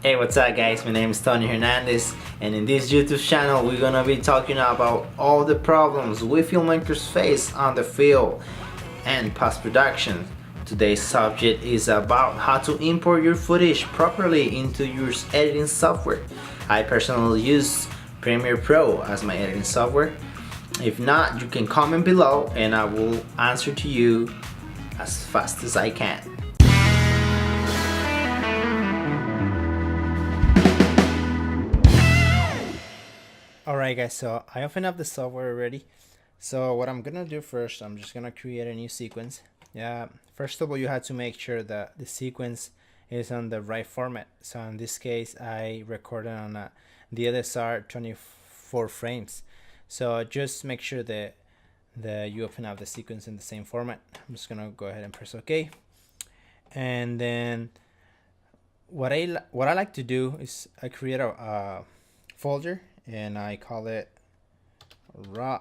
Hey, what's up guys? My name is Tony Hernandez, and in this YouTube channel we're gonna be talking about all the problems we filmmakers face on the field and post-production. Today's subject is about how to import your footage properly into your editing software. I personally use Premiere Pro as my editing software. If not, you can comment below and I will answer to you as fast as I can. Alright guys, so I opened up the software already. So what I'm gonna do first, I'm just gonna create a new sequence. First of all, you have to make sure that the sequence is on the right format. So in this case, I recorded on the DSLR 24 frames. So just make sure that you open up the sequence in the same format. I'm just gonna go ahead and press OK. And then what I like to do is I create a folder and I call it raw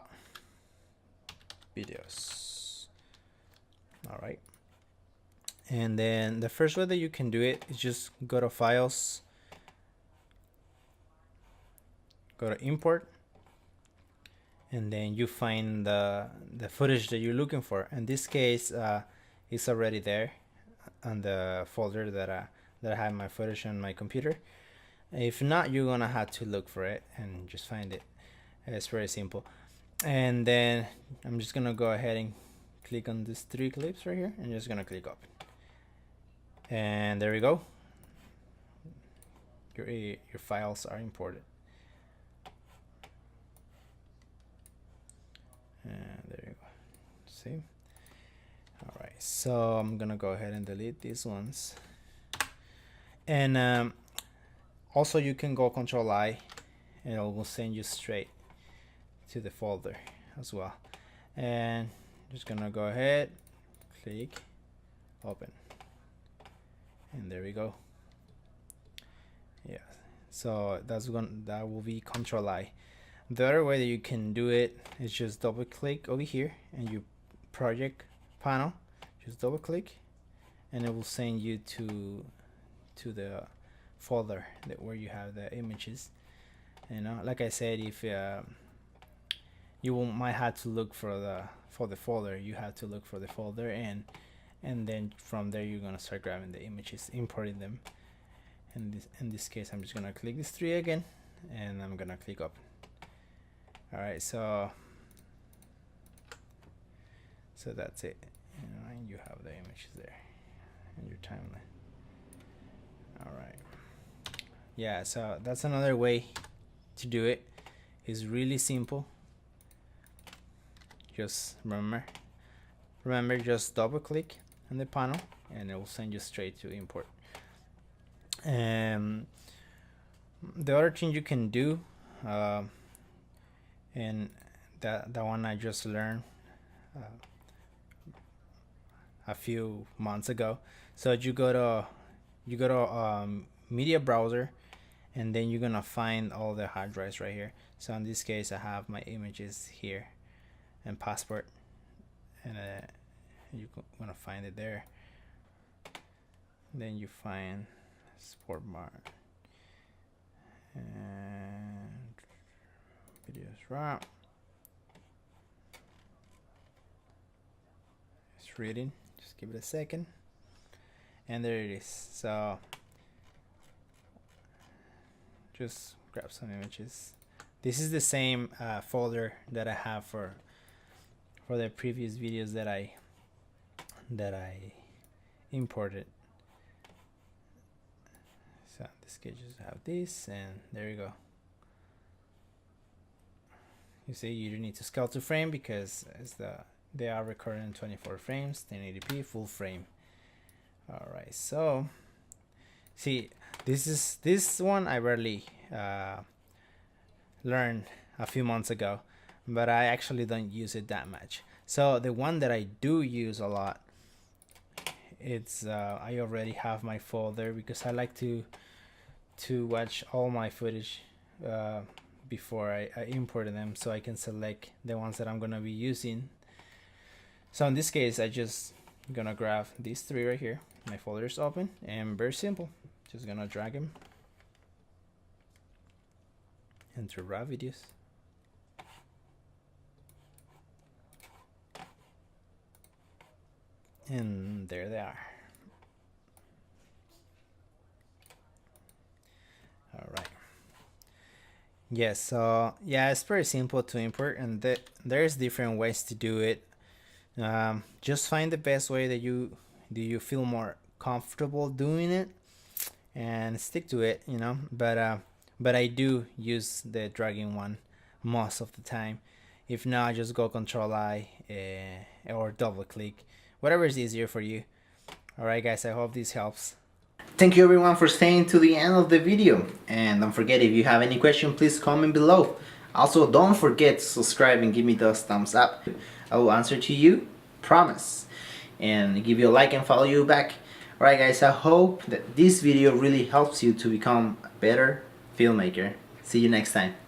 videos. All right, and then the first way that you can do it is just go to files, go to import, and then you find the footage that you're looking for. In this case, it's already there on the folder that I have my footage on my computer. If not, you're gonna have to look for it and just find it. It's very simple. And then I'm just gonna go ahead and click on these 3 clips right here and just gonna click open. And there we go. Your files are imported. And there you go. See? All right. So I'm gonna go ahead and delete these ones. And also, you can go Control-I, and it will send you straight to the folder as well. And just gonna go ahead, click, open, and there we go. Yeah, so that will be Control-I. The other way that you can do it is just double-click over here, and your project panel, just double-click, and it will send you to the folder where you have the images. You know, like I said, if you might have to look for the folder, you have to look for the folder, and then from there you're gonna start grabbing the images, importing them. And in this case, I'm just gonna click this 3 again, and I'm gonna click open. All right, so that's it. You know, and you have the images there in your timeline. All right. Yeah, so that's another way to do it. It's really simple. Just remember, just double click on the panel and it will send you straight to import. And the other thing you can do, and that one I just learned a few months ago. So you go to media browser, and then you're gonna find all the hard drives right here. So in this case, I have my images here and passport, and you're gonna find it there. Then you find sport bar and videos raw. It's reading. Just give it a second, and there it is. So just grab some images. This is the same folder that I have for the previous videos that I imported. So in this case, just have this, and there you go. You see, you don't need to scale to frame because they are recorded in 24 frames, 1080p, full frame. All right, so see, this one I rarely learned a few months ago, but I actually don't use it that much. So the one that I do use a lot, it's I already have my folder because I like to watch all my footage before I import them, so I can select the ones that I'm gonna be using. So in this case, I just gonna grab these 3 right here. My folder is open, and very simple. Just gonna drag them enter raw videos. And there they are. All right. Yes, so yeah, it's pretty simple to import, and there's different ways to do it. Just find the best way that you feel more comfortable doing it, and stick to it, you know. But I do use the dragging one most of the time. If not, just go Control I or double click, whatever is easier for you. All right, guys, I hope this helps. Thank you everyone for staying to the end of the video, and don't forget, if you have any question, please comment below. Also, don't forget to subscribe and give me those thumbs up. I will answer to you, promise, and give you a like and follow you back. Alright guys, I hope that this video really helps you to become a better filmmaker. See you next time.